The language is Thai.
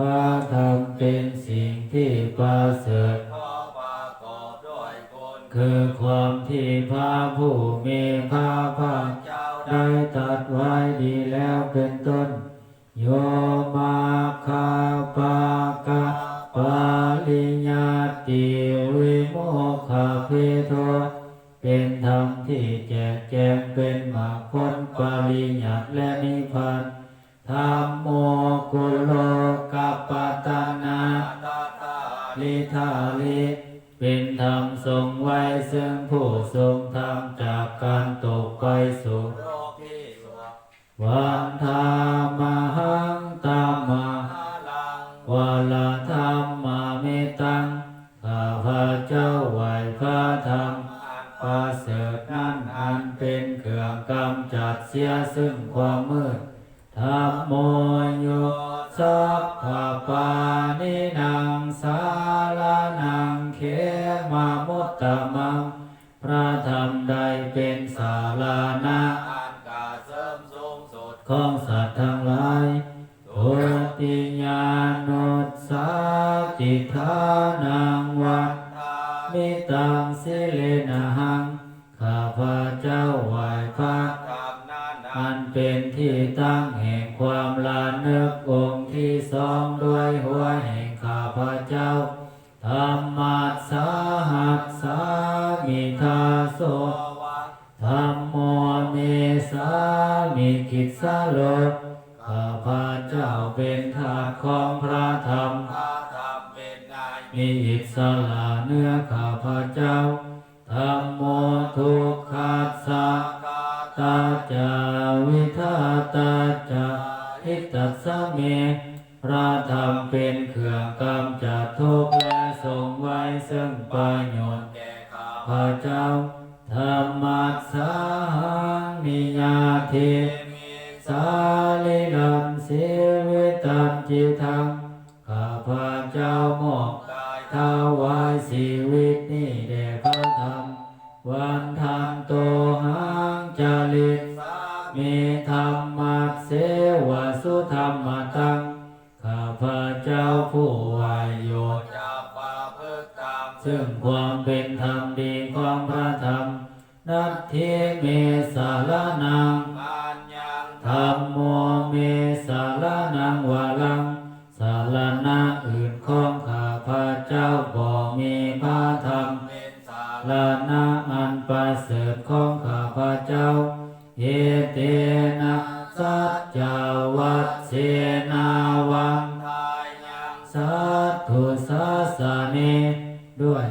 พระธรรมเป็นสิ่งที่ประเสริฐคือความที่พระผู้มีพระภาคเจ้าได้ตรัสไว้ดีแล้วเป็นต้นโยมาคาปากะปาลิญญาติวิโมกขเพโทเป็นธรรมที่แจกแจงเป็นมรรคผลปริญญาและนิพพานธัมโมกุโลกัปปตนาลิธาลิเป็นธรรมทรงไว้ซึ่งผู้ทรงธรรมจากการตกไปสู่วันธามหังตามาวาลธรรมมาเมตังข้าพระเจ้าไหวพระธรรมประเสริฐนั้นอันเป็นเครื่องกำจัดเสียซึ่งความมืดธัมโมโยสัพพปานินางสาลานังเขมามุตตมังพระธรรมใดเป็นศาลานะของสัตว์ทั้งหลายทุติยานุสสาติฐานังวันมิตังสิเลนะหังข้าพระเจ้าไหว้พระอันเป็นที่ตั้งแห่งความลานึกองค์ที่สองด้วยหัวแห่งข้าพระเจ้าธรรมัสสาหัสสามิทาโสธัมโมเมสามิกิสสาโลข้าพระเจ้าเป็นทาสของพระธรรมมีอิสระเนื้อข้าพระเจ้าธัมโมทุกขัสสะตาจาวิทาตาจาทิฏฐัสสะเมพระธรรมเป็นเครื่องกำจัดทุกข์และทรงไว้ซึ่งประโยชน์แก่ข้าพระเจ้าธัมมัสสาหังนิยาทิสาลิลัมสิวิตัมจิตังข้าพระเจ้ามอบถวายชีวิตนี้แด่พระธรรมวันทันโตหังจาริตมีธรรมัสเสวสุธรรมตังข้าพระเจ้าผู้วายโยซึ่งความเป็นธรรมดีของพระธรรมนัตถิเมสารนังธัมโมเมสารนังวาลังสารณะอื่นของข้าพระเจ้าบ่มีพระธรรมสารณะอันประเสริฐของข้าพระเจ้าเยเตนะสัจจวัตเสนาวังสัตถุสาสเนด้วย